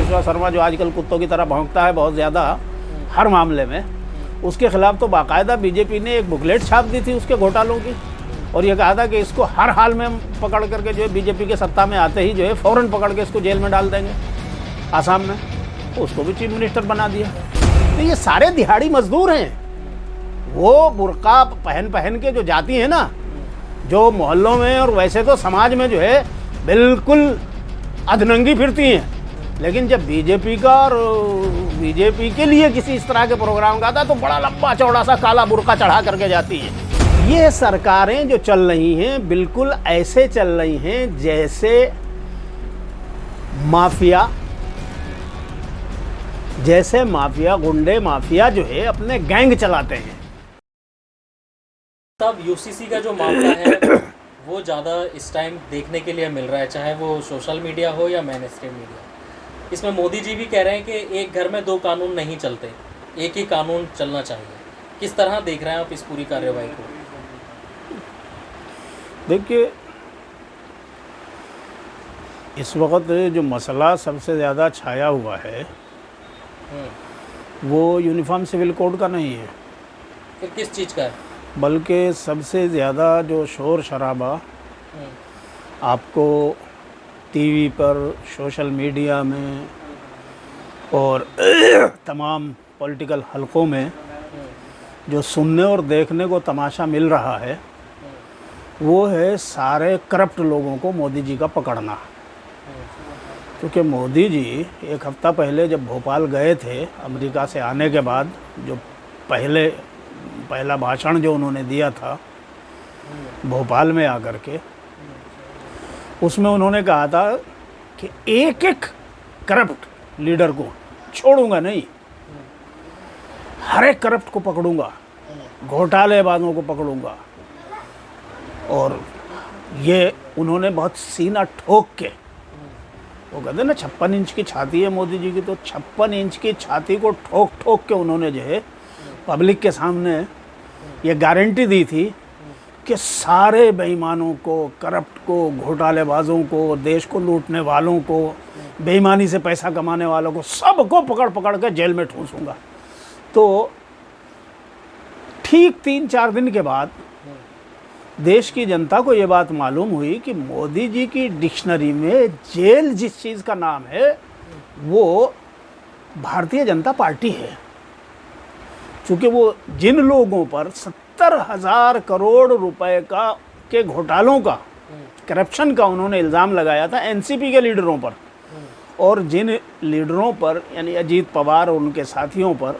विश्वा शर्मा जो आजकल कुत्तों की तरह भौंकता है बहुत ज़्यादा हर मामले में, उसके खिलाफ तो बाकायदा बीजेपी ने एक बुकलेट छाप दी थी उसके घोटालों की, और ये कहा था कि इसको हर हाल में पकड़ करके जो है बीजेपी के सत्ता में आते ही जो है फ़ौरन पकड़ के इसको जेल में डाल देंगे। आसाम में उसको भी चीफ मिनिस्टर बना दिया। तो ये सारे दिहाड़ी मजदूर हैं, वो बुर्का पहन के जो जाती हैं ना, जो मोहल्लों में और वैसे तो समाज में जो है बिल्कुल अधनंगी फिरती हैं, लेकिन जब बीजेपी का और बीजेपी के लिए किसी इस तरह के प्रोग्राम का आता तो बड़ा लंबा चौड़ा सा काला बुर्का चढ़ा करके जाती है। ये सरकारें जो चल रही हैं बिल्कुल ऐसे चल रही हैं जैसे माफिया गुंडे माफिया जो है अपने गैंग चलाते हैं। तब यूसीसी का जो मामला है वो ज़्यादा इस टाइम देखने के लिए मिल रहा है, चाहे वो सोशल मीडिया हो या मेन स्ट्रीम मीडिया। इसमें मोदी जी भी कह रहे हैं कि एक घर में दो कानून नहीं चलते, एक ही कानून चलना चाहिए। किस तरह देख रहे हैं आप इस पूरी कार्यवाही को? देखिए, इस वक्त जो मसला सबसे ज़्यादा छाया हुआ है वो यूनिफॉर्म सिविल कोड का नहीं है। फिर किस चीज़ का है? बल्कि सबसे ज़्यादा जो शोर शराबा आपको टीवी पर, सोशल मीडिया में और तमाम पॉलिटिकल हलकों में जो सुनने और देखने को तमाशा मिल रहा है वो है सारे करप्ट लोगों को मोदी जी का पकड़ना। क्योंकि मोदी जी एक हफ़्ता पहले जब भोपाल गए थे अमेरिका से आने के बाद, जो पहला भाषण जो उन्होंने दिया था भोपाल में आकर के, उसमें उन्होंने कहा था कि एक एक करप्ट लीडर को छोड़ूंगा नहीं, हर एक करप्ट को पकड़ूंगा, घोटालेबाजों को पकड़ूंगा। और ये उन्होंने बहुत सीना ठोक के, वो कहते हैं ना 56 इंच की छाती है मोदी जी की, तो 56 इंच की छाती को ठोक ठोक के उन्होंने जो है पब्लिक के सामने ये गारंटी दी थी कि सारे बेईमानों को, करप्ट को, घोटालेबाजों को, देश को लूटने वालों को, बेईमानी से पैसा कमाने वालों को, सबको पकड़ पकड़ के जेल में ठूंसूंगा। तो ठीक 3-4 दिन के बाद देश की जनता को ये बात मालूम हुई कि मोदी जी की डिक्शनरी में जेल जिस चीज़ का नाम है वो भारतीय जनता पार्टी है। क्योंकि वो जिन लोगों पर 70,000 करोड़ रुपए के घोटालों का, करप्शन का उन्होंने इल्ज़ाम लगाया था एनसीपी के लीडरों पर, और जिन लीडरों पर यानी अजीत पवार और उनके साथियों पर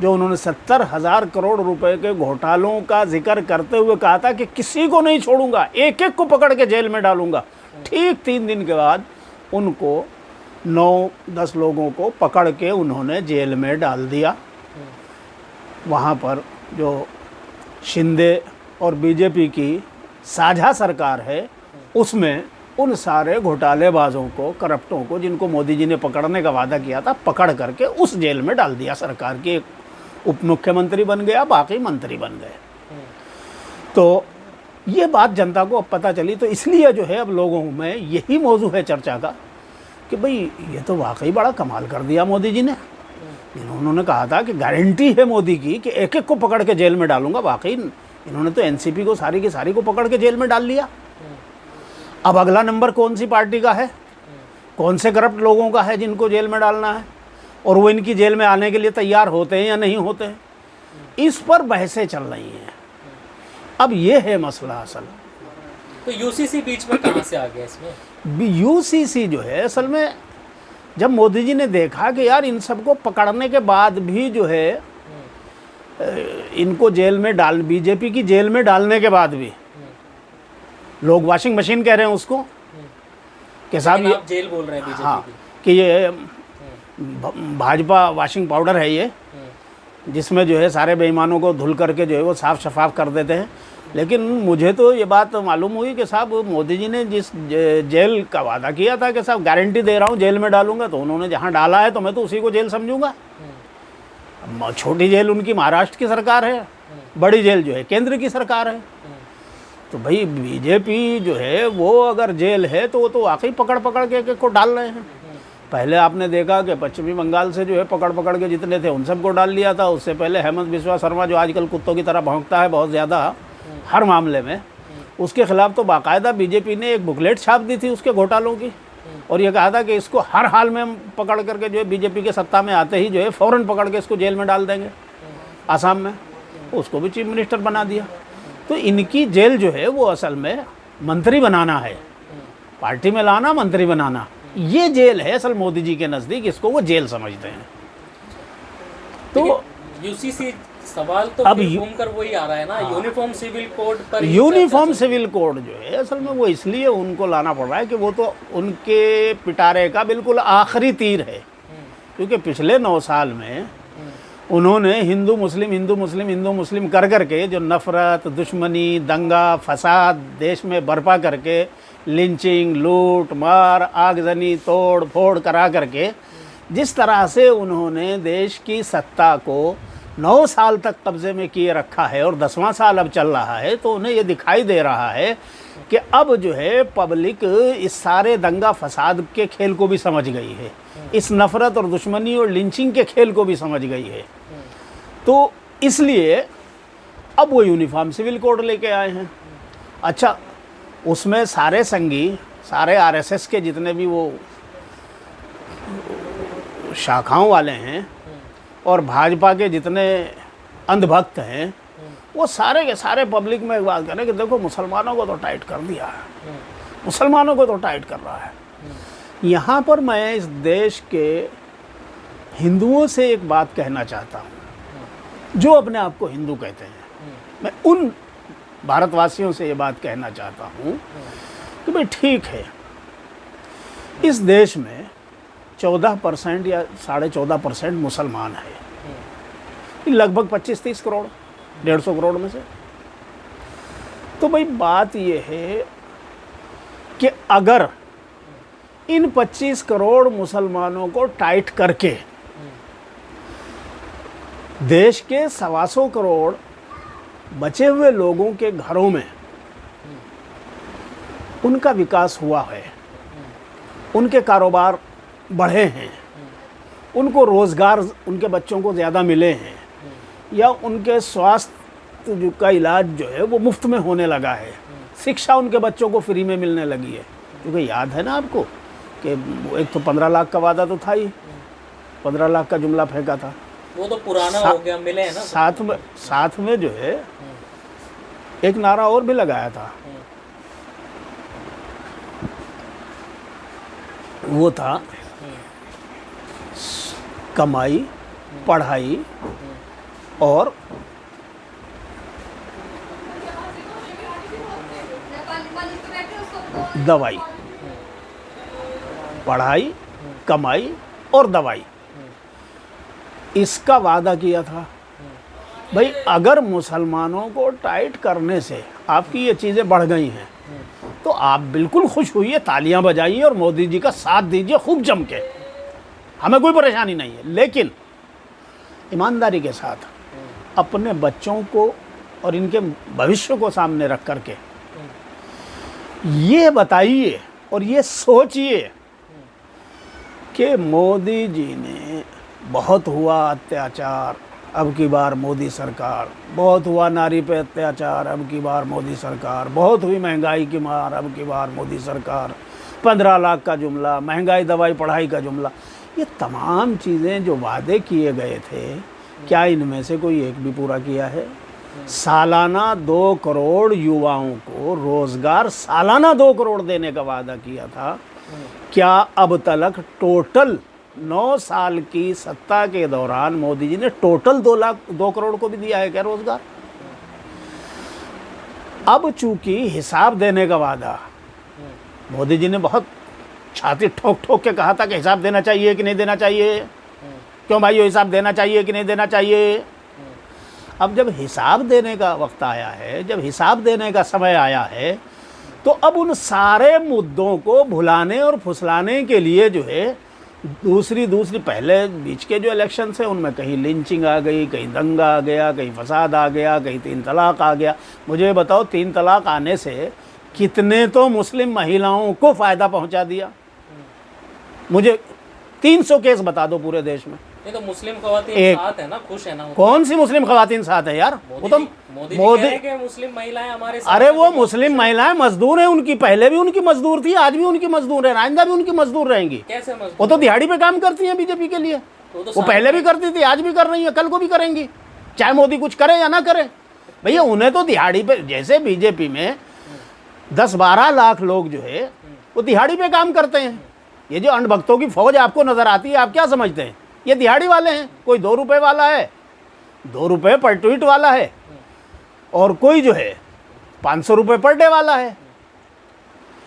जो उन्होंने 70,000 करोड़ रुपए के घोटालों का जिक्र करते हुए कहा था कि किसी को नहीं छोड़ूंगा, एक एक को पकड़ के जेल में डालूंगा, ठीक 3 दिन के बाद उनको 9-10 लोगों को पकड़ के उन्होंने जेल में डाल दिया। वहाँ पर जो शिंदे और बीजेपी की साझा सरकार है उसमें उन सारे घोटालेबाजों को, करप्टों को, जिनको मोदी जी ने पकड़ने का वादा किया था, पकड़ करके उस जेल में डाल दिया। सरकार के एक उप मुख्यमंत्री बन गया, बाकी मंत्री बन गए। तो ये बात जनता को अब पता चली, तो इसलिए जो है अब लोगों में यही मौजू है चर्चा का कि भाई ये तो वाकई बड़ा कमाल कर दिया मोदी जी ने। इन्होंने कहा था कि गारंटी है मोदी की कि एक एक को पकड़ के जेल में डालूंगा, वाकई इन्होंने तो एनसीपी को सारी की सारी को पकड़ के जेल में डाल लिया। अब अगला नंबर कौन सी पार्टी का है, कौन से करप्ट लोगों का है जिनको जेल में डालना है, और वो इनकी जेल में आने के लिए तैयार होते हैं या नहीं होते हैं, इस पर बहसें चल रही हैं। अब ये है मसला असल। तो यूसीसी बीच में कहाँ से आ गया इसमें? यूसीसी जो है असल में जब मोदी जी ने देखा कि यार इन सबको पकड़ने के बाद भी जो है इनको जेल में बीजेपी की जेल में डालने के बाद भी लोग वॉशिंग मशीन कह रहे हैं उसको कि साहब ये जेल बोल रहे हैं बीजेपी हाँ कि ये भाजपा वॉशिंग पाउडर है ये, जिसमें जो है सारे बेईमानों को धुल करके जो है वो साफ शफाफ कर देते हैं। लेकिन मुझे तो ये बात मालूम हुई कि साहब मोदी जी ने जिस जेल का वादा किया था कि साहब गारंटी दे रहा हूँ जेल में डालूंगा, तो उन्होंने जहाँ डाला है तो मैं तो उसी को जेल समझूंगा। छोटी जेल उनकी महाराष्ट्र की सरकार है, बड़ी जेल जो है केंद्र की सरकार है। तो भाई बीजेपी जो है वो अगर जेल है तो वो तो वाकई पकड़ पकड़ के को डाल रहे हैं। पहले आपने देखा कि पश्चिमी बंगाल से जो है पकड़ पकड़ के जितने थे उन सबको डाल लिया था। उससे पहले हेमंत बिस्वा शर्मा जो आजकल कुत्तों की तरह भौंकता है बहुत ज़्यादा हर मामले में, उसके खिलाफ तो बाकायदा बीजेपी ने एक बुकलेट छाप दी थी उसके घोटालों की, और ये कहा था कि इसको हर हाल में पकड़ करके जो है बीजेपी के सत्ता में आते ही जो है फ़ौरन पकड़ के इसको जेल में डाल देंगे। आसाम में उसको भी चीफ मिनिस्टर बना दिया। तो इनकी जेल जो है वो असल में मंत्री बनाना है, पार्टी में लाना, मंत्री बनाना, ये जेल है असल मोदी जी के नज़दीक, इसको वो जेल समझते हैं। तो यूसीसी सवाल तो अब घूमकर वही आ रहा है ना, यूनिफॉर्म सिविल कोड पर। यूनिफॉर्म सिविल कोड जो है असल में वो इसलिए उनको लाना पड़ रहा है कि वो तो उनके पिटारे का बिल्कुल आखिरी तीर है, क्योंकि पिछले 9 साल में उन्होंने हिंदू मुस्लिम कर करके जो नफ़रत, दुश्मनी, दंगा फसाद देश में बर्पा करके, लिंचिंग, लूट मार, आगजनी, तोड़ फोड़ करा करके जिस तरह से उन्होंने देश की सत्ता को 9 साल तक कब्ज़े में किए रखा है और 10वां साल अब चल रहा है, तो उन्हें ये दिखाई दे रहा है कि अब जो है पब्लिक इस सारे दंगा फसाद के खेल को भी समझ गई है, इस नफ़रत और दुश्मनी और लिंचिंग के खेल को भी समझ गई है। तो इसलिए अब वो यूनिफॉर्म सिविल कोड लेके आए हैं। अच्छा, उसमें सारे संगी, सारे आरएसएस के जितने भी वो शाखाओं वाले हैं और भाजपा के जितने अंधभक्त हैं, वो सारे के सारे पब्लिक में एक बात करें कि देखो मुसलमानों को तो टाइट कर दिया है, मुसलमानों को तो टाइट कर रहा है। यहाँ पर मैं इस देश के हिंदुओं से एक बात कहना चाहता हूँ, जो अपने आप को हिंदू कहते हैं। मैं उन भारतवासियों से ये बात कहना चाहता हूँ कि भाई ठीक है, इस देश में 14% या 14.5% मुसलमान है, लगभग 25-30 करोड़, 150 करोड़ में से। तो भाई बात ये है कि अगर इन 25 करोड़ मुसलमानों को टाइट करके देश के 125 करोड़ बचे हुए लोगों के घरों में उनका विकास हुआ है, उनके कारोबार बढ़े हैं, उनको रोज़गार उनके बच्चों को ज़्यादा मिले हैं, या उनके स्वास्थ्य का इलाज जो है वो मुफ्त में होने लगा है, शिक्षा उनके बच्चों को फ्री में मिलने लगी है। क्योंकि याद है ना आपको कि एक तो 15 लाख का वादा तो था ही, 15 लाख का जुमला फेंका था, वो तो पुराना हो गया, मिले हैं ना। साथ में जो है एक नारा और भी लगाया था, वो था कमाई, पढ़ाई और दवाई, पढ़ाई, कमाई और दवाई, इसका वादा किया था। भाई अगर मुसलमानों को टाइट करने से आपकी ये चीज़ें बढ़ गई हैं तो आप बिल्कुल खुश हुइए, तालियां बजाइए और मोदी जी का साथ दीजिए खूब जम के, हमें कोई परेशानी नहीं है। लेकिन ईमानदारी के साथ अपने बच्चों को और इनके भविष्य को सामने रख करके ये बताइए और ये सोचिए कि मोदी जी ने बहुत हुआ अत्याचार, अब की बार मोदी सरकार, बहुत हुआ नारी पे अत्याचार, अब की बार मोदी सरकार, बहुत हुई महंगाई की मार, अब की बार मोदी सरकार, 15 लाख का जुमला, महंगाई, दवाई, पढ़ाई का जुमला, ये तमाम चीज़ें जो वादे किए गए थे, क्या इनमें से कोई एक भी पूरा किया है? सालाना 2 करोड़ युवाओं को रोज़गार, सालाना 2 करोड़ देने का वादा किया था, क्या अब तक टोटल 9 साल की सत्ता के दौरान मोदी जी ने टोटल 2 करोड़ को भी दिया है क्या रोजगार? अब चूंकि हिसाब देने का वादा मोदी जी ने बहुत छाती ठोक ठोक के कहा था कि हिसाब देना चाहिए कि नहीं देना चाहिए, क्यों भाई, हिसाब देना चाहिए कि नहीं देना चाहिए। अब जब हिसाब देने का वक्त आया है, जब हिसाब देने का समय आया है, तो अब उन सारे मुद्दों को भुलाने और फुसलाने के लिए जो है दूसरी पहले बीच के जो इलेक्शन है उनमें कहीं लिंचिंग आ गई, कहीं दंगा आ गया, कहीं फसाद आ गया, कहीं 3 तलाक आ गया। मुझे बताओ 3 तलाक आने से कितने तो मुस्लिम महिलाओं को फ़ायदा पहुंचा दिया। मुझे 300 केस बता दो पूरे देश में। ये तो मुस्लिम खवातीन एक- साथ है ना, खुश है ना वो। कौन सी मुस्लिम खवातीन साथ है यार? वो तो मोदी जी कह रहे हैं कि मुस्लिम महिलाएं हमारे साथ अरे हैं, वो तो मुस्लिम महिलाएं मजदूर हैं, उनकी पहले भी उनकी मजदूर थी, आज भी उनकी मजदूर है, आइंदा भी उनकी मजदूर रहेंगी। कैसे वो मजदूर? तो दिहाड़ी पे काम करती हैं बीजेपी के लिए। तो वो पहले भी करती थी, आज भी कर रही है, कल को भी करेंगी, चाहे मोदी कुछ करे या ना करे। भैया उन्हें तो दिहाड़ी पे, जैसे बीजेपी में 10-12 लाख लोग जो है वो दिहाड़ी पे काम करते हैं। ये जो अंधभक्तों की फौज आपको नजर आती है, आप क्या समझते हैं? ये दिहाड़ी वाले हैं। कोई 2 रुपए वाला है, 2 रुपए पर ट्वीट वाला है, और कोई जो है 500 रुपए पर डे वाला है।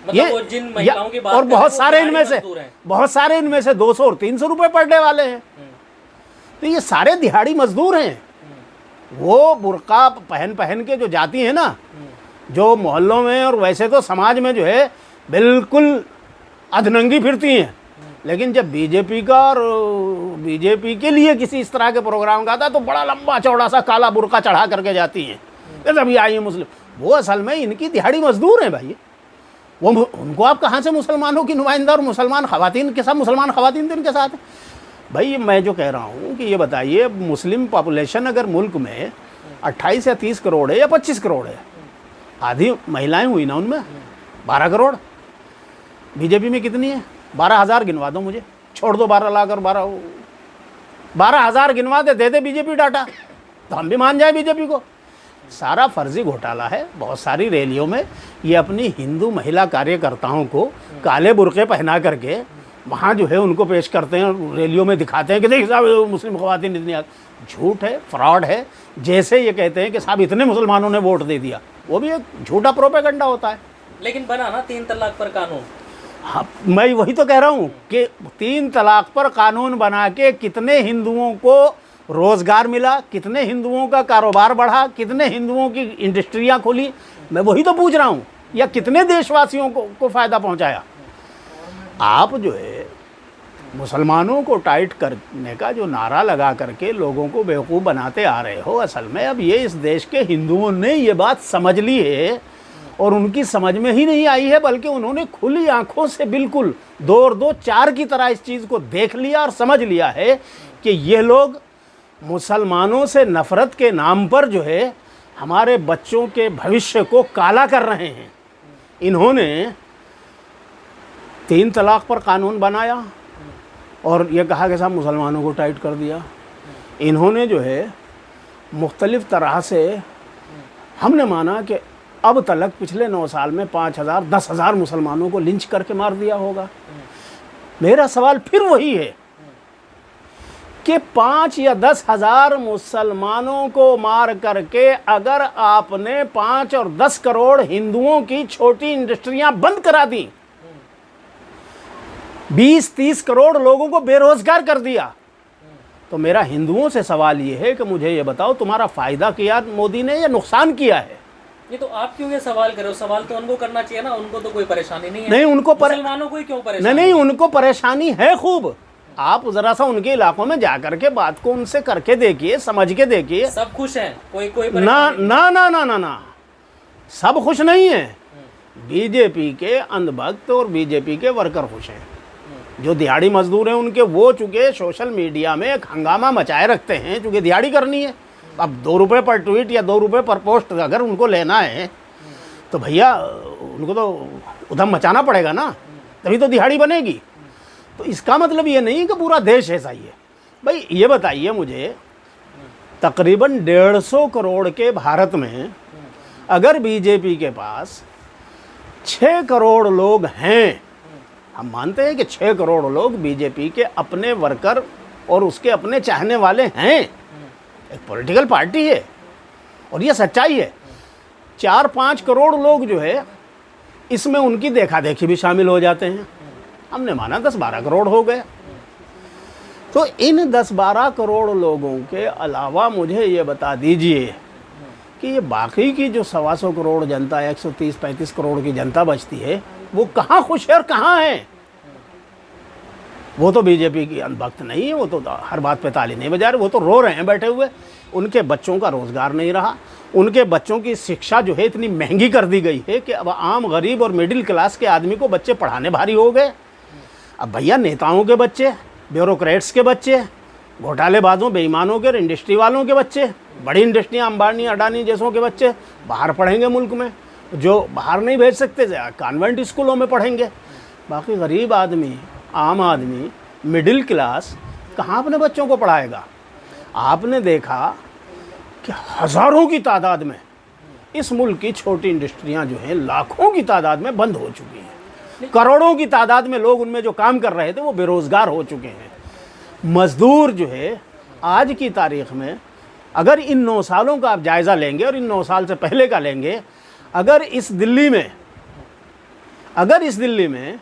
मतलब वो जिन महिलाओं की बात और कर रहे हैं, बहुत वो सारे दिहाड़ी इनमें से मजदूर हैं। बहुत सारे इनमें से 200 और 300 रुपए पर डे वाले हैं। तो ये सारे दिहाड़ी मजदूर हैं। वो बुर्का पहन पहन के जो जाती है ना, जो मोहल्लों में और वैसे तो समाज में जो है बिल्कुल अधनंगी फिरती हैं, लेकिन जब बीजेपी का और बीजेपी के लिए किसी इस तरह के प्रोग्राम का आता है तो बड़ा लंबा चौड़ा सा काला बुर्का चढ़ा करके जाती हैं। तभी आई है मुस्लिम। वो असल में इनकी दिहाड़ी मजदूर हैं भाई। वो उनको आप कहाँ से मुसलमानों की नुमाइंदा और मुसलमान खवातीन के साथ, मुसलमान खवातीन तो इनके साथ है भाई। मैं जो कह रहा हूँ कि ये बताइए, मुस्लिम पॉपुलेशन अगर मुल्क में 28 या 30 करोड़ है या 25 करोड़ है, आधी महिलाएं हुई ना उनमें, 12 करोड़। बीजेपी में कितनी है? 12,000 गिनवा दो मुझे, छोड़ दो 12 लाख और 12,000 गिनवा दे दे बीजेपी डाटा, तो हम भी मान जाए बीजेपी को। सारा फर्जी घोटाला है। बहुत सारी रैलियों में ये अपनी हिंदू महिला कार्यकर्ताओं को काले बुर्के पहना करके वहाँ जो है उनको पेश करते हैं, रैलियों में दिखाते हैं कि देखिए साहब मुस्लिम खवातीन इतनी। झूठ है, फ्रॉड है। जैसे ये कहते हैं कि साहब इतने मुसलमानों ने वोट दे दिया, वो भी एक झूठा प्रोपेगेंडा होता है। लेकिन बना ना 3 तलाक पर कानून। हाँ, मैं वही तो कह रहा हूँ कि 3 तलाक पर कानून बना के कितने हिंदुओं को रोजगार मिला, कितने हिंदुओं का कारोबार बढ़ा, कितने हिंदुओं की इंडस्ट्रियाँ खुली, मैं वही तो पूछ रहा हूँ। या कितने देशवासियों को फ़ायदा पहुँचाया। आप जो है मुसलमानों को टाइट करने का जो नारा लगा करके लोगों को बेवकूफ़ बनाते आ रहे हो, असल में अब ये इस देश के हिंदुओं ने ये बात समझ ली है, और उनकी समझ में ही नहीं आई है, बल्कि उन्होंने खुली आंखों से बिल्कुल 2 और 2 4 की तरह इस चीज़ को देख लिया और समझ लिया है कि ये लोग मुसलमानों से नफ़रत के नाम पर जो है हमारे बच्चों के भविष्य को काला कर रहे हैं। इन्होंने 3 तलाक पर कानून बनाया और ये कहा कि साहब मुसलमानों को टाइट कर दिया। इन्होंने जो है मुख्तलिफ़ तरह से, हमने माना कि अब तक पिछले 9 साल में 5,000 10,000 मुसलमानों को लिंच करके मार दिया होगा। मेरा सवाल फिर वही है कि 5 या 10,000 मुसलमानों को मार करके अगर आपने 5 और 10 करोड़ हिंदुओं की छोटी इंडस्ट्रियां बंद करा दी, 20-30 करोड़ लोगों को बेरोजगार कर दिया, तो मेरा हिंदुओं से सवाल ये है कि मुझे ये बताओ तुम्हारा फ़ायदा किया मोदी ने या नुकसान किया है? ये तो आप क्यों ये सवाल कर रहे हो? सवाल तो उनको करना चाहिए ना, उनको तो कोई परेशानी नहीं है। नहीं, उनको मुसलमानों को ही क्यों परेशानी? नहीं, उनको परेशानी है खूब। आप जरा सा उनके इलाकों में जा करके बात को उनसे करके देखिए, समझ के देखिए। सब खुश हैं, कोई ना ना ना ना ना ना, सब खुश नहीं है। बीजेपी के अंधभक्त और बीजेपी के वर्कर खुश हैं। जो दिहाड़ी मजदूर हैं उनके, वो चूँकि सोशल मीडिया में एक हंगामा मचाए रखते हैं, चूँकि दिहाड़ी करनी है। अब 2 रुपये पर ट्वीट या 2 रुपये पर पोस्ट अगर उनको लेना है तो भैया उनको तो उधम मचाना पड़ेगा ना, तभी तो दिहाड़ी बनेगी। तो इसका मतलब ये नहीं कि पूरा देश ऐसा ही है। भाई ये बताइए मुझे, तकरीबन 150 करोड़ के भारत में अगर बीजेपी के पास 6 करोड़ लोग हैं, हम मानते हैं कि 6 करोड़ लोग बीजेपी के अपने वर्कर और उसके अपने चाहने वाले हैं, एक पॉलिटिकल पार्टी है और ये सच्चाई है। 4-5 करोड़ लोग जो है इसमें उनकी देखा देखी भी शामिल हो जाते हैं। हमने माना 10-12 करोड़ हो गए। तो इन 10-12 करोड़ लोगों के अलावा मुझे ये बता दीजिए कि ये बाकी की जो 125 करोड़ जनता, 130-135 करोड़ की जनता बचती है, वो कहाँ खुश है और कहाँ है? वो तो बीजेपी की अंधभक्त नहीं है, वो तो हर बात पे ताली नहीं बजा रहे, वो तो रो रहे हैं बैठे हुए। उनके बच्चों का रोज़गार नहीं रहा, उनके बच्चों की शिक्षा जो है इतनी महंगी कर दी गई है कि अब आम गरीब और मिडिल क्लास के आदमी को बच्चे पढ़ाने भारी हो गए। अब भैया नेताओं के बच्चे ब्यूरोक्रेट्स के बच्चे, घोटालेबाजों, बेईमानों के, इंडस्ट्री वालों के बच्चे, बड़ी इंडस्ट्रियाँ अंबानी अडानी जैसों के बच्चे बाहर पढ़ेंगे मुल्क में, जो बाहर नहीं भेज सकते कॉन्वेंट स्कूलों में पढ़ेंगे। बाकी गरीब आदमी, आम आदमी, मिडिल क्लास कहाँ अपने बच्चों को पढ़ाएगा? आपने देखा कि हज़ारों की तादाद में इस मुल्क की छोटी इंडस्ट्रियां जो हैं लाखों की तादाद में बंद हो चुकी हैं। करोड़ों की तादाद में लोग उनमें जो काम कर रहे थे वो बेरोज़गार हो चुके हैं। मज़दूर जो है आज की तारीख़ में, अगर इन 9 सालों का आप जायज़ा लेंगे और इन 9 साल से पहले का लेंगे, अगर इस दिल्ली में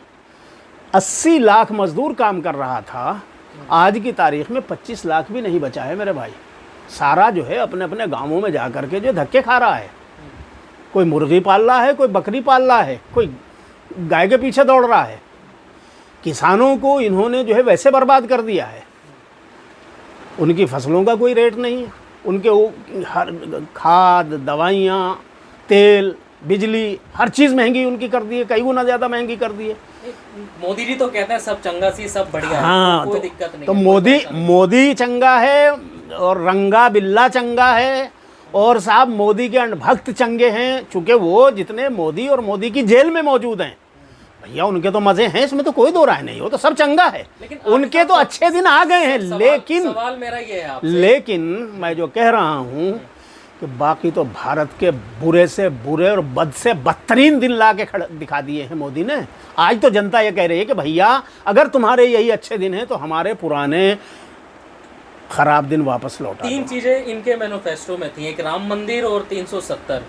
80 लाख मज़दूर काम कर रहा था, आज की तारीख़ में 25 लाख भी नहीं बचा है मेरे भाई। सारा जो है अपने अपने गांवों में जा कर के जो धक्के खा रहा है, कोई मुर्गी पाल रहा है, कोई बकरी पाल रहा है, कोई गाय के पीछे दौड़ रहा है। किसानों को इन्होंने जो है वैसे बर्बाद कर दिया है, उनकी फसलों का कोई रेट नहीं है, उनके हर खाद, दवाइयाँ, तेल, बिजली, हर चीज़ महंगी उनकी कर दी है, कई गुना ज़्यादा महंगी कर दी है। मोदी जी तो कहते हैं सब चंगा सी, सब बढ़िया है, हाँ, कोई दिक्कत नहीं तो है, मोदी चंगा है और रंगा बिल्ला चंगा है, और साहब मोदी के अनभक्त चंगे हैं, चूँकि वो जितने मोदी और मोदी की जेल में मौजूद हैं भैया, उनके तो मज़े हैं, इसमें तो कोई दो राय नहीं, हो तो सब चंगा है, उनके तो अच्छे दिन आ गए हैं। लेकिन सवाल मेरा ये है आपसे, लेकिन मैं जो कह रहा हूँ कि बाकी तो भारत के बुरे से बुरे और बद से बदतरीन दिन ला के दिखा दिए हैं मोदी ने। आज तो जनता ये कह रही है कि भैया अगर तुम्हारे यही अच्छे दिन हैं तो हमारे पुराने ख़राब दिन वापस लौटा। 3 चीज़ें इनके मैनिफेस्टो में थी, एक राम मंदिर और 370।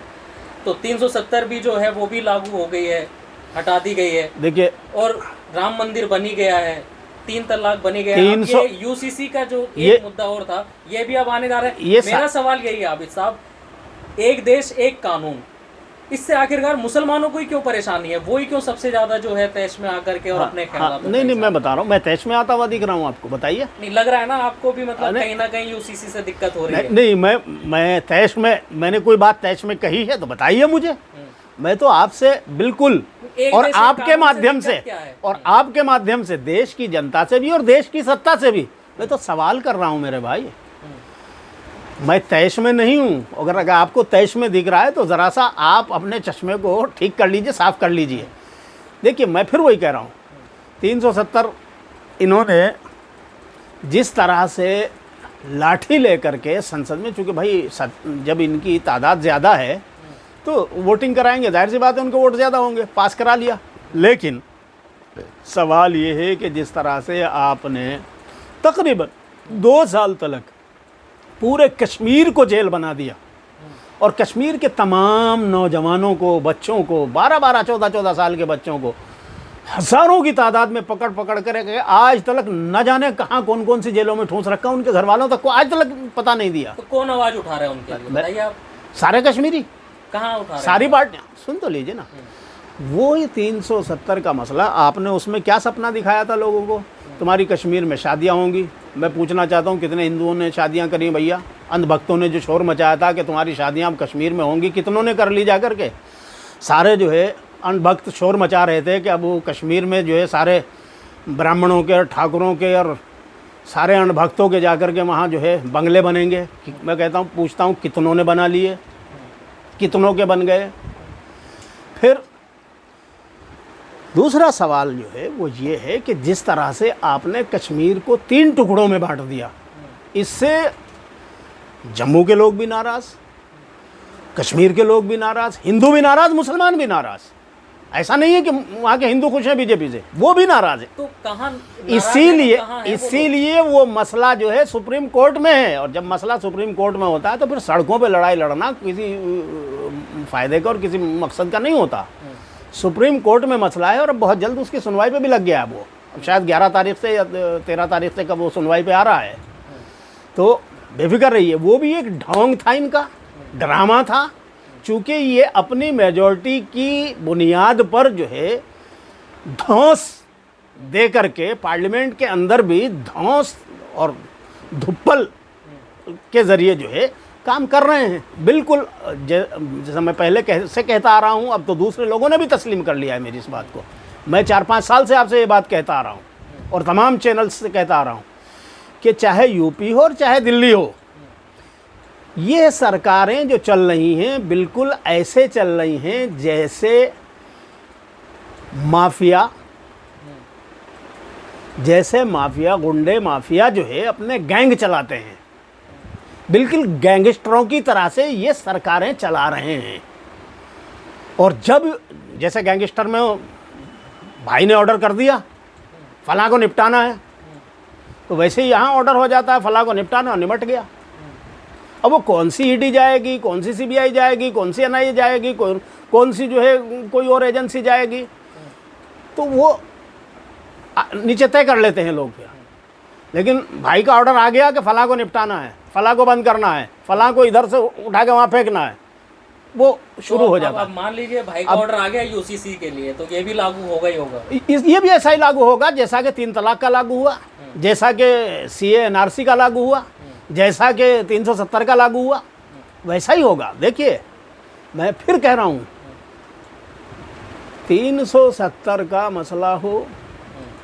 तो 370 भी जो है वो भी लागू हो गई है, हटा दी गई है। देखिए, और राम मंदिर बनी गया है, 3 तलाक बनी गया है। अब ये यूसीसी का जो एक मुद्दा और था, ये भी अब आने जा रहा है। मेरा सवाल यही है आबिद साहब, एक देश एक कानून, इससे आखिरकार मुसलमानों को ही क्यों परेशानी है? वो ही क्यों सबसे ज्यादा जो है तैश में आकर के और अपने ख्याल नहीं, मैं बता रहा हूँ, मैं तैश में आता हुआ दिख रहा हूँ आपको, बताइए। नहीं लग रहा है ना आपको भी, मतलब कहीं ना कहीं यूसीसी से दिक्कत हो रही है? नहीं, मैं तैश में, मैंने कोई बात तैश में कही है तो बताइए मुझे। मैं तो आपसे बिल्कुल और आपके माध्यम से और आपके माध्यम से देश की जनता से भी और देश की सत्ता से भी मैं तो सवाल कर रहा हूँ मेरे भाई। मैं तैश में नहीं हूँ, अगर आपको तैश में दिख रहा है तो ज़रा सा आप अपने चश्मे को ठीक कर लीजिए, साफ़ कर लीजिए। देखिए, मैं फिर वही कह रहा हूँ, 370 इन्होंने जिस तरह से लाठी लेकर के संसद में, चूँकि भाई जब इनकी तादाद ज़्यादा है तो वोटिंग कराएंगे, जाहिर सी बात है उनको वोट ज़्यादा होंगे, पास करा लिया। लेकिन सवाल ये है कि जिस तरह से आपने तकरीबन 2 साल तक पूरे कश्मीर को जेल बना दिया और कश्मीर के तमाम नौजवानों को, बच्चों को, 12-12, 14-14 साल के बच्चों को हज़ारों की तादाद में पकड़ कर आज तक न जाने कहाँ कौन कौन सी जेलों में ठूंस रखा, उनके घर वालों तक को आज तक पता नहीं दिया। तो कौन आवाज़ उठा रहे हैं उनके लिए, बताइए आप? सारे कश्मीरी, कहाँ उठा रहे हैं? सारी पार्टियाँ, सुन तो लीजिए ना। वो ही 370 का मसला, आपने उसमें क्या सपना दिखाया था लोगों को? तुम्हारी कश्मीर में शादियाँ होंगी। मैं पूछना चाहता हूँ कितने हिंदुओं ने शादियाँ करी भैया? अंधभक्तों ने जो शोर मचाया था कि तुम्हारी शादियाँ अब कश्मीर में होंगी, कितनों ने कर ली जा कर के? सारे जो है अंधभक्त शोर मचा रहे थे कि अब वो कश्मीर में जो है सारे ब्राह्मणों के, ठाकुरों के और सारे अंधभक्तों के जा कर के वहाँ जो है बंगले बनेंगे। मैं कहता हूँ, पूछता हूँ कितनों ने बना लिए, कितनों के बन गए? फिर दूसरा सवाल जो है वो ये है कि जिस तरह से आपने कश्मीर को 3 टुकड़ों में बांट दिया, इससे जम्मू के लोग भी नाराज़, कश्मीर के लोग भी नाराज़, हिंदू भी नाराज़, मुसलमान भी नाराज़। ऐसा नहीं है कि वहाँ के हिंदू खुश हैं बीजेपी से, वो भी नाराज़ है। तो कहाँ? इसीलिए वो मसला जो है सुप्रीम कोर्ट में है, और जब मसला सुप्रीम कोर्ट में होता है तो फिर सड़कों पे लड़ाई लड़ना किसी फ़ायदे का और किसी मकसद का नहीं होता। सुप्रीम कोर्ट में मसला है और अब बहुत जल्द उसकी सुनवाई पे भी लग गया है वो, अब शायद 11 तारीख से या 13 तारीख से कब वो सुनवाई पे आ रहा है। तो बेफिक्र रहिए, वो भी एक ढोंग था, इनका ड्रामा था। चूँकि ये अपनी मेजॉरिटी की बुनियाद पर जो है धौंस दे करके पार्लियामेंट के अंदर भी धौंस और धुप्पल के ज़रिए जो है काम कर रहे हैं। बिल्कुल जैसा मैं पहले कहता आ रहा हूँ, अब तो दूसरे लोगों ने भी तस्लीम कर लिया है मेरी इस बात को। मैं 4-5 साल से आपसे ये बात कहता आ रहा हूँ और तमाम चैनल्स से कहता आ रहा हूँ कि चाहे यूपी हो और चाहे दिल्ली हो, ये सरकारें जो चल रही हैं बिल्कुल ऐसे चल रही हैं जैसे माफिया, गुंडे माफिया जो है अपने गैंग चलाते हैं। बिल्कुल गैंगस्टरों की तरह से ये सरकारें चला रहे हैं। और जब जैसे गैंगस्टर में भाई ने ऑर्डर कर दिया फलां को निपटाना है, तो वैसे ही यहाँ ऑर्डर हो जाता है फलां को निपटाना, और निपट गया। अब वो कौन सी ईडी जाएगी, कौन सी सीबीआई जाएगी, कौन सी एनआईए जाएगी, कौन सी जो है कोई और एजेंसी जाएगी, तो वो नीचे तय कर लेते हैं लोग फिर। लेकिन भाई का ऑर्डर आ गया कि फलां को निपटाना है, फलां को बंद करना है, फलां को इधर से उठा के वहाँ फेंकना है, वो शुरू हो जाता है। अब मान लीजिए भाई का ऑर्डर आ गया यूसीसी के लिए, तो ये भी लागू होगा ही होगा। ये भी ऐसा ही लागू होगा जैसा कि 3 तलाक का लागू हुआ, जैसा कि सीए एनआरसी का लागू हुआ, जैसा कि 370 का लागू हुआ, वैसा ही होगा। देखिए मैं फिर कह रहा हूँ, 370 का मसला हो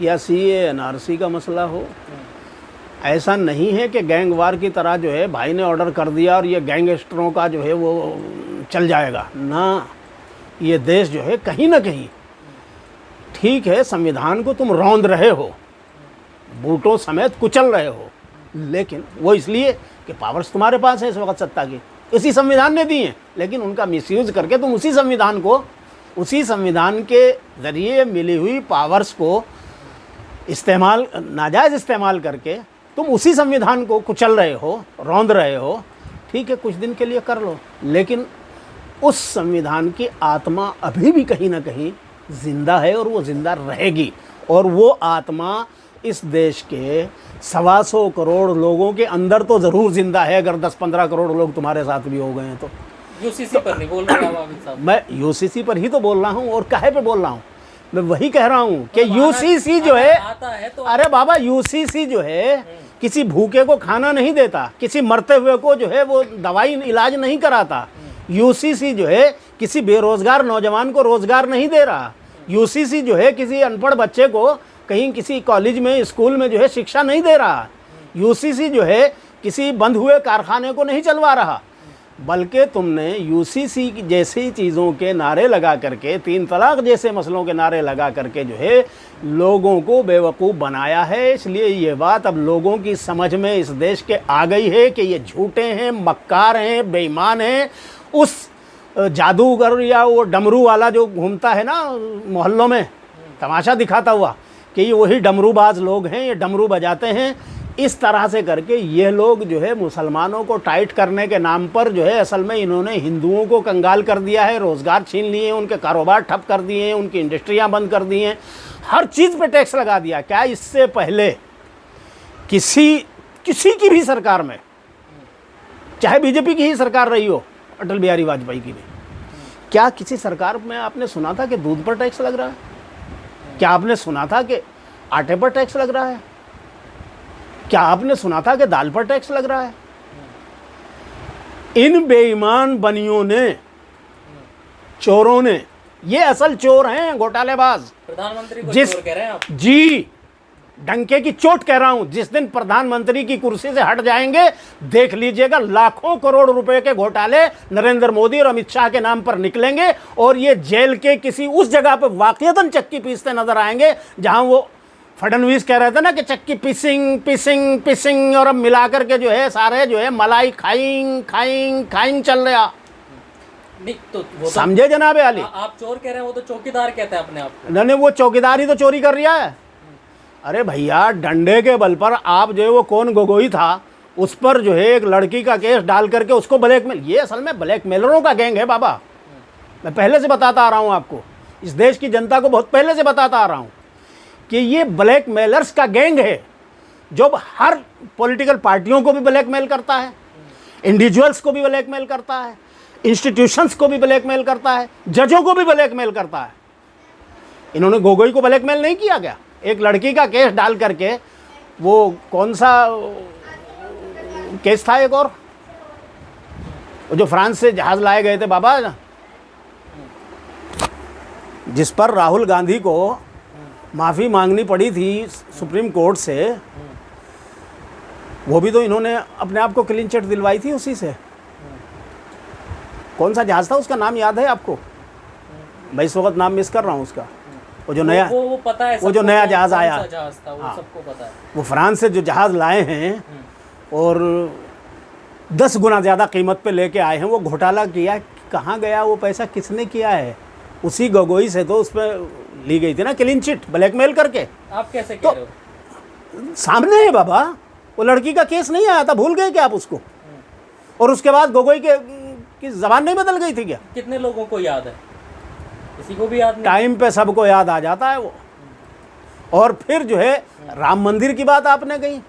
या सीए एनआरसी का मसला हो, ऐसा नहीं है कि गैंगवार की तरह जो है भाई ने ऑर्डर कर दिया और ये गैंगस्टरों का जो है वो चल जाएगा ना। ये देश जो है कहीं ना कहीं, ठीक है संविधान को तुम रौंद रहे हो, बूटों समेत कुचल रहे हो, लेकिन वो इसलिए कि पावर्स तुम्हारे पास है इस वक्त सत्ता की, इसी संविधान ने दी है, लेकिन उनका मिसयूज करके तुम उसी संविधान को, उसी संविधान के ज़रिए मिली हुई पावर्स को इस्तेमाल, नाजायज़ इस्तेमाल करके तुम उसी संविधान को कुचल रहे हो, रौंद रहे हो। ठीक है कुछ दिन के लिए कर लो, लेकिन उस संविधान की आत्मा अभी भी कहीं ना कहीं ज़िंदा है और वो ज़िंदा रहेगी। और वो आत्मा इस देश के 125 करोड़ लोगों के अंदर तो ज़रूर ज़िंदा है, अगर 10-15 करोड़ लोग तुम्हारे साथ भी हो गए हैं तो। यूसीसी पर नहीं बोल रहा, मैं यूसीसी पर ही तो बोल रहा हूँ, और काहे पे बोल रहा हूँ, मैं वही कह रहा हूँ कि यूसीसी जो है, आता है तो अरे बाबा यूसीसी जो है किसी भूखे को खाना नहीं देता, किसी मरते हुए को जो है वो दवाई इलाज नहीं कराता। यूसीसी जो है किसी बेरोजगार नौजवान को रोजगार नहीं दे रहा। यूसीसी जो है किसी अनपढ़ बच्चे को कहीं किसी कॉलेज में, स्कूल में जो है शिक्षा नहीं दे रहा। यूसीसी जो है किसी बंद हुए कारखाने को नहीं चलवा रहा, बल्कि तुमने यूसीसी जैसी चीज़ों के नारे लगा करके, 3 तलाक जैसे मसलों के नारे लगा करके जो है लोगों को बेवकूफ़ बनाया है। इसलिए ये बात अब लोगों की समझ में इस देश के आ गई है कि ये झूठे हैं, मक्कार हैं, बेईमान हैं। उस जादूगर या वो डमरू वाला जो घूमता है ना मोहल्लों में तमाशा दिखाता हुआ कि ये वही डमरूबाज लोग हैं, ये डमरू बजाते हैं, इस तरह से करके ये लोग जो है मुसलमानों को टाइट करने के नाम पर जो है असल में इन्होंने हिंदुओं को कंगाल कर दिया है, रोज़गार छीन लिए, उनके कारोबार ठप कर दिए हैं, उनकी इंडस्ट्रियां बंद कर दी हैं, हर चीज़ पे टैक्स लगा दिया। क्या इससे पहले किसी की भी सरकार में, चाहे बीजेपी की ही सरकार रही हो, अटल बिहारी वाजपेयी की भी, क्या किसी सरकार में आपने सुना था कि दूध पर टैक्स लग रहा है? क्या आपने सुना था कि आटे पर टैक्स लग रहा है? क्या आपने सुना था कि दाल पर टैक्स लग रहा है? इन बेईमान बनियों ने, चोरों ने, ये असल चोर हैं, घोटालेबाज। प्रधानमंत्री को चोर कह रहे हैं आप? जी, डंके की चोट कह रहा हूं। जिस दिन प्रधानमंत्री की कुर्सी से हट जाएंगे, देख लीजिएगा लाखों करोड़ रुपए के घोटाले नरेंद्र मोदी और अमित शाह के नाम पर निकलेंगे, और ये जेल के किसी उस जगह पर वाकईतन चक्की पीसते नजर आएंगे जहां वो फडणवीस कह रहे थे ना कि चक्की पीसिंग पीसिंग पीसिंग, और अब मिलाकर के जो है सारे जो है मलाई खाइंग खाइंग खाइंग चल रहा। नहीं तो वो समझे जनाब आली? आप चोर कह रहे हैं, वो तो चौकीदार कहते हैं अपने आप। नहीं, वो चौकीदार ही तो चोरी कर रहा है। अरे भैया, डंडे के बल पर आप जो है वो कौन गोगोई था, उस पर जो है एक लड़की का केस डाल करके उसको ब्लैकमेल, ये असल में ब्लैकमेलरों का गैंग है बाबा। मैं पहले से बताता आ रहा हूँ आपको, इस देश की जनता को बहुत पहले से बताता आ रहा हूँ कि ये ब्लैकमेलर्स का गैंग है, जो हर पॉलिटिकल पार्टियों को भी ब्लैकमेल करता है, इंडिविजुअल्स को भी ब्लैकमेल करता है, इंस्टीट्यूशंस को भी ब्लैकमेल करता है, जजों को भी ब्लैकमेल करता है। इन्होंने गोगोई को ब्लैकमेल नहीं किया क्या? एक लड़की का केस डाल करके, वो कौन सा केस था एक और, जो फ्रांस से जहाज लाए गए थे बाबा, जिस पर राहुल गांधी को माफ़ी मांगनी पड़ी थी सुप्रीम कोर्ट से, वो भी तो इन्होंने अपने आप को क्लीन चिट दिलवाई थी उसी से। कौन सा जहाज़ था, उसका नाम याद है आपको? मैं इस वक्त नाम मिस कर रहा हूँ उसका। वो जो नया वो पता है, वो जो नया जहाज़ आया, जहाज था वो सबको पता है। वो फ्रांस से जो जहाज़ लाए हैं और 10 गुना ज़्यादा कीमत पे लेके आए हैं, वो घोटाला किया, कहाँ गया वो पैसा, किसने किया है? उसी गोगोई से तो उस पर ली गई थी ना क्लीन चिट, ब्लैकमेल करके। आप कैसे कह रहे हो? सामने है बाबा, वो लड़की का केस नहीं आया था, भूल गए क्या आप उसको? और उसके बाद गोगोई की जबान नहीं बदल गई थी क्या? कितने लोगों को याद है? किसी को भी याद नहीं। टाइम पे सबको याद आ जाता है वो। और फिर जो है राम मंदिर की बात आपने कही,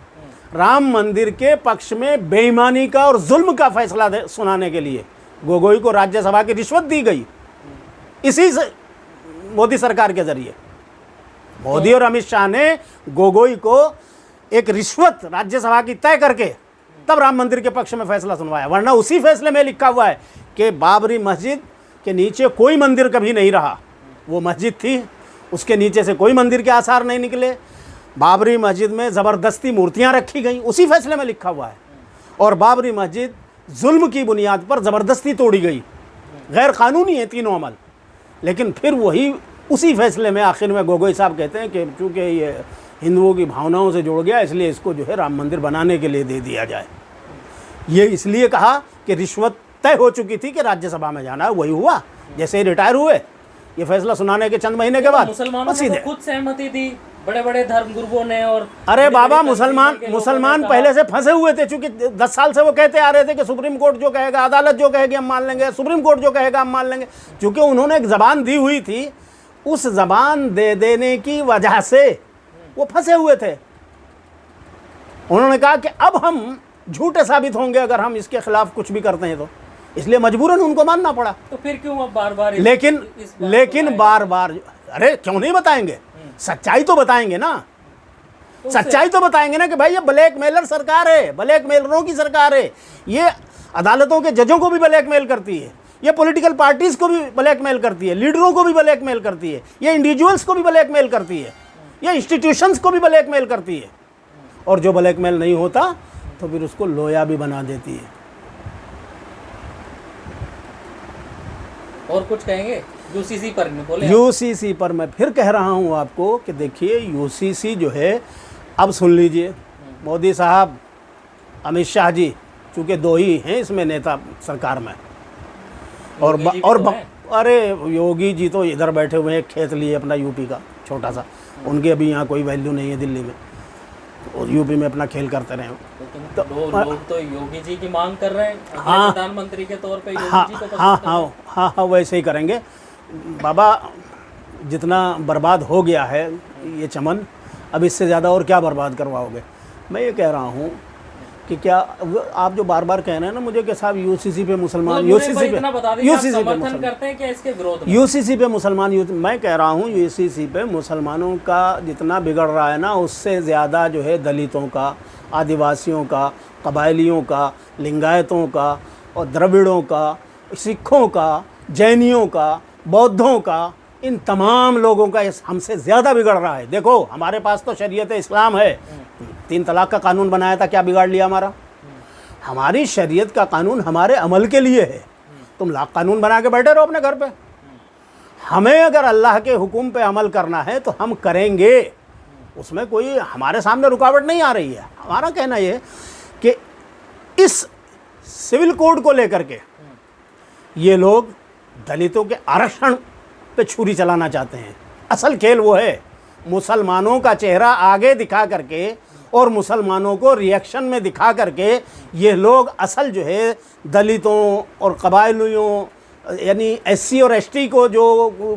राम मंदिर के पक्ष में बेईमानी का और जुल्म का फैसला सुनाने के लिए गोगोई को राज्यसभा की रिश्वत दी गई, इसी से मोदी सरकार के जरिए। मोदी और अमित शाह ने गोगोई को एक रिश्वत राज्यसभा की तय करके तब राम मंदिर के पक्ष में फैसला सुनवाया, वरना उसी फैसले में लिखा हुआ है कि बाबरी मस्जिद के नीचे कोई मंदिर कभी नहीं रहा। वो मस्जिद थी, उसके नीचे से कोई मंदिर के आसार नहीं निकले। बाबरी मस्जिद में ज़बरदस्ती मूर्तियां रखी गई, उसी फैसले में लिखा हुआ है। और बाबरी मस्जिद जुल्म की बुनियाद पर ज़बरदस्ती तोड़ी गई, गैर कानूनी है तीनों अमल। लेकिन फिर वही उसी फैसले में आखिर में गोगोई साहब कहते हैं कि चूँकि ये हिंदुओं की भावनाओं से जुड़ गया, इसलिए इसको जो है राम मंदिर बनाने के लिए दे दिया जाए। ये इसलिए कहा कि रिश्वत तय हो चुकी थी कि राज्यसभा में जाना है, वही हुआ। जैसे ही रिटायर हुए, ये फैसला सुनाने के चंद महीने के बाद मुसलमानों ने तो खुद सहमति दी, बड़े बड़े धर्म गुरुओं ने। और अरे बाबा, मुसलमान पहले से फंसे हुए थे, क्योंकि 10 साल से वो कहते आ रहे थे कि सुप्रीम कोर्ट जो कहेगा, अदालत जो कहेगी हम मान लेंगे, सुप्रीम कोर्ट जो कहेगा हम मान लेंगे। क्योंकि उन्होंने एक ज़बान दी हुई थी, उस ज़बान दे देने की वजह से वो फंसे हुए थे। उन्होंने कहा कि अब हम झूठे साबित होंगे अगर हम इसके खिलाफ कुछ भी करते हैं, तो इसलिए मजबूरन उनको मानना पड़ा। तो फिर क्यों अब बार बार लेकिन बार बार, अरे क्यों नहीं बताएंगे? सच्चाई तो बताएंगे ना, सच्चाई तो बताएंगे ना कि भाई ये ब्लैकमेलर सरकार है, ब्लैकमेलरों की सरकार है। ये अदालतों के जजों को भी ब्लैकमेल करती है, ये पॉलिटिकल पार्टीज को भी ब्लैकमेल करती है, लीडरों को भी ब्लैकमेल करती है, ये इंडिविजुअल्स को भी ब्लैकमेल करती है, ये इंस्टीट्यूशंस को भी ब्लैकमेल करती है। और जो ब्लैकमेल नहीं होता तो फिर उसको लोया भी बना देती है। और कुछ कहेंगे यूसीसी पर? नहीं बोले? यूसीसी पर मैं फिर कह रहा हूं आपको कि देखिए, यूसीसी जो है, अब सुन लीजिए, मोदी साहब, अमित शाह जी, चूँकि दो ही हैं इसमें नेता सरकार में, अरे योगी जी तो इधर बैठे हुए हैं, खेत लिए अपना यूपी का छोटा सा, उनकी अभी यहाँ कोई वैल्यू नहीं है दिल्ली में, और यूपी में अपना खेल करते रहे। तो लोग तो योगी जी की मांग कर रहे हैं, हाँ, प्रधानमंत्री के तौर पे योगी जी को पसंद हाँ, वैसे ही करेंगे बाबा। जितना बर्बाद हो गया है ये चमन, अब इससे ज़्यादा और क्या बर्बाद करवाओगे? मैं ये कह रहा हूँ कि क्या आप जो बार बार कह रहे हैं ना मुझे कि साहब यूसीसी पे मुसलमान, यूसीसी पे समर्थन करते हैं क्या इसके विरोध में? यूसीसी पे मुसलमान, मैं कह रहा हूँ यूसीसी पे मुसलमानों का जितना बिगड़ रहा है ना, उससे ज़्यादा जो है दलितों का, आदिवासियों का, कबायलियों का, लिंगायतों का और द्रविड़ों का, सिखों का, जैनियों का, बौद्धों का, इन तमाम लोगों का हमसे ज़्यादा बिगड़ रहा है। देखो हमारे पास तो शरीयत इस्लाम है, 3 तलाक का कानून बनाया था, क्या बिगाड़ लिया हमारा? हमारी शरीयत का कानून हमारे अमल के लिए है। तुम लाख कानून बना के बैठे रहो अपने घर पे। हमें अगर अल्लाह के हुक्म पे अमल करना है तो हम करेंगे, उसमें कोई हमारे सामने रुकावट नहीं आ रही है। हमारा कहना ये कि इस सिविल कोड को लेकर के ये लोग दलितों के आरक्षण पे छुरी चलाना चाहते हैं। असल खेल वो है, मुसलमानों का चेहरा आगे दिखा करके और मुसलमानों को रिएक्शन में दिखा करके ये लोग असल जो है दलितों और कबायलियों यानी एससी और एसटी को जो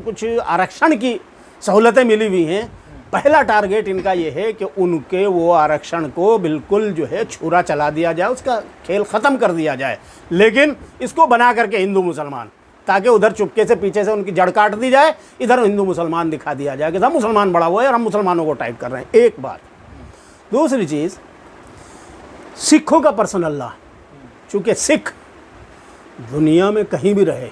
कुछ आरक्षण की सहूलतें मिली हुई हैं, पहला टारगेट इनका ये है कि उनके वो आरक्षण को बिल्कुल जो है छुरा चला दिया जाए, उसका खेल ख़त्म कर दिया जाए। लेकिन इसको बना करके हिंदू मुसलमान, ताकि उधर चुपके से पीछे से उनकी जड़ काट दी जाए, इधर हिंदू मुसलमान दिखा दिया जाए कि सब मुसलमान बड़ा हुआ है और हम मुसलमानों को टाइप कर रहे हैं। एक बात। दूसरी चीज़, सिखों का पर्सनल लॉ, चूँकि सिख दुनिया में कहीं भी रहे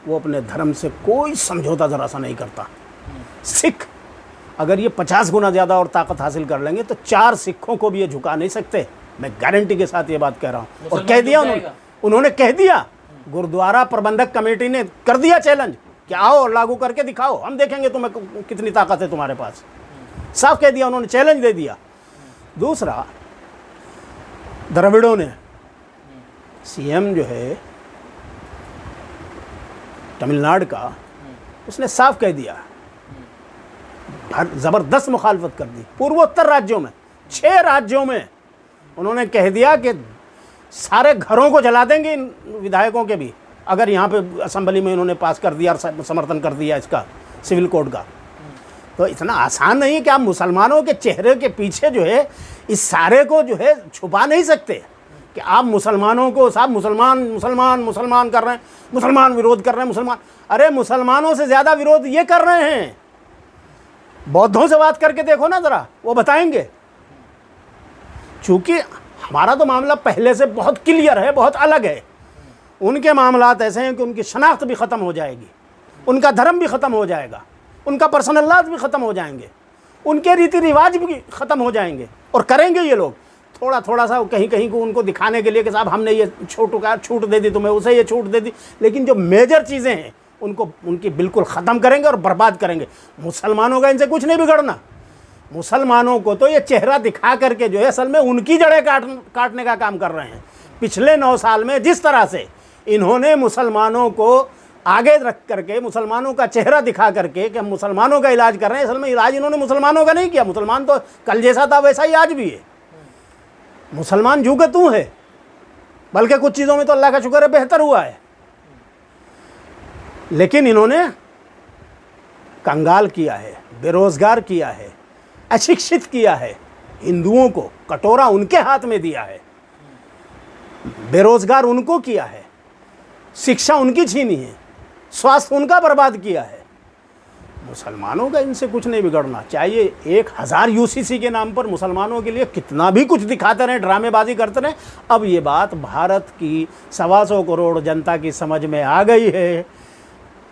वो अपने धर्म से कोई समझौता ज़रा सा नहीं करता। सिख अगर ये 50 गुना ज़्यादा और ताकत हासिल कर लेंगे तो 4 सिखों को भी ये झुका नहीं सकते। मैं गारंटी के साथ ये बात कह रहा हूँ। और कह दिया उन्होंने कह दिया, गुरुद्वारा प्रबंधक कमेटी ने कर दिया चैलेंज कि आओ और लागू करके दिखाओ, हम देखेंगे तुम्हें कितनी ताकत है तुम्हारे पास। साफ कह दिया उन्होंने, चैलेंज दे दिया। दूसरा, द्रविड़ों ने, सीएम जो है तमिलनाडु का, उसने साफ कह दिया, ज़बरदस्त मुखालफत कर दी। पूर्वोत्तर राज्यों में 6 राज्यों में उन्होंने कह दिया कि सारे घरों को जला देंगे इन विधायकों के भी, अगर यहाँ पे असेंबली में इन्होंने पास कर दिया और समर्थन कर दिया इसका सिविल कोड का। तो इतना आसान नहीं है कि आप मुसलमानों के चेहरे के पीछे जो है इस सारे को जो है छुपा नहीं सकते कि आप मुसलमानों को, साहब मुसलमान मुसलमान मुसलमान कर रहे हैं, मुसलमान विरोध कर रहे हैं, मुसलमान। अरे मुसलमानों से ज़्यादा विरोध ये कर रहे हैं। बौद्धों से बात करके देखो ना ज़रा, वो बताएंगे। चूँकि हमारा तो मामला पहले से बहुत क्लियर है, बहुत अलग है। उनके मामलात ऐसे हैं कि उनकी शनाख्त भी ख़त्म हो जाएगी, उनका धर्म भी ख़त्म हो जाएगा, उनका पर्सनल लॉज भी ख़त्म हो जाएंगे, उनके रीति रिवाज भी ख़त्म हो जाएंगे। और करेंगे ये लोग थोड़ा थोड़ा सा कहीं कहीं को उनको दिखाने के लिए कि साहब हमने ये छूट दे दी तुम्हें, उसे ये छूट दे दी, लेकिन जो मेजर चीज़ें हैं उनको उनकी बिल्कुल ख़त्म करेंगे और बर्बाद करेंगे। मुसलमानों का इनसे कुछ नहीं बिगड़ना। मुसलमानों को तो ये चेहरा दिखा करके जो है असल में उनकी जड़ें काटने का काम कर रहे हैं। पिछले 9 साल में जिस तरह से इन्होंने मुसलमानों को आगे रख करके, मुसलमानों का चेहरा दिखा करके कि हम मुसलमानों का इलाज कर रहे हैं, असल में इलाज इन्होंने मुसलमानों का नहीं किया। मुसलमान तो कल जैसा था वैसा ही आज भी है। मुसलमान जू के तू है, बल्कि कुछ चीज़ों में तो अल्लाह का शुक्र है बेहतर हुआ है। लेकिन इन्होंने कंगाल किया है, बेरोजगार किया है, अशिक्षित किया है, हिंदुओं को कटोरा उनके हाथ में दिया है, बेरोजगार उनको किया है, शिक्षा उनकी छीनी है, स्वास्थ्य उनका बर्बाद किया है। मुसलमानों का इनसे कुछ नहीं बिगड़ना चाहिए। 1000 यूसीसी के नाम पर मुसलमानों के लिए कितना भी कुछ दिखाते रहे, ड्रामेबाजी करते रहे। अब ये बात भारत की 125 करोड़ जनता की समझ में आ गई है।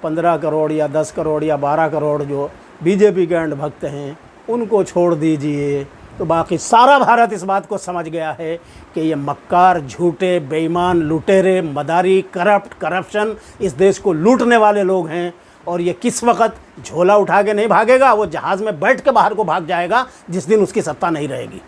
15 करोड़ या 10 करोड़ या 12 करोड़ जो बीजेपी के अंधभक्त हैं उनको छोड़ दीजिए, तो बाकी सारा भारत इस बात को समझ गया है कि ये मक्कार, झूठे, बेईमान, लुटेरे, मदारी, करप्शन इस देश को लूटने वाले लोग हैं। और ये किस वक्त झोला उठा के नहीं भागेगा, वो जहाज़ में बैठ के बाहर को भाग जाएगा जिस दिन उसकी सत्ता नहीं रहेगी।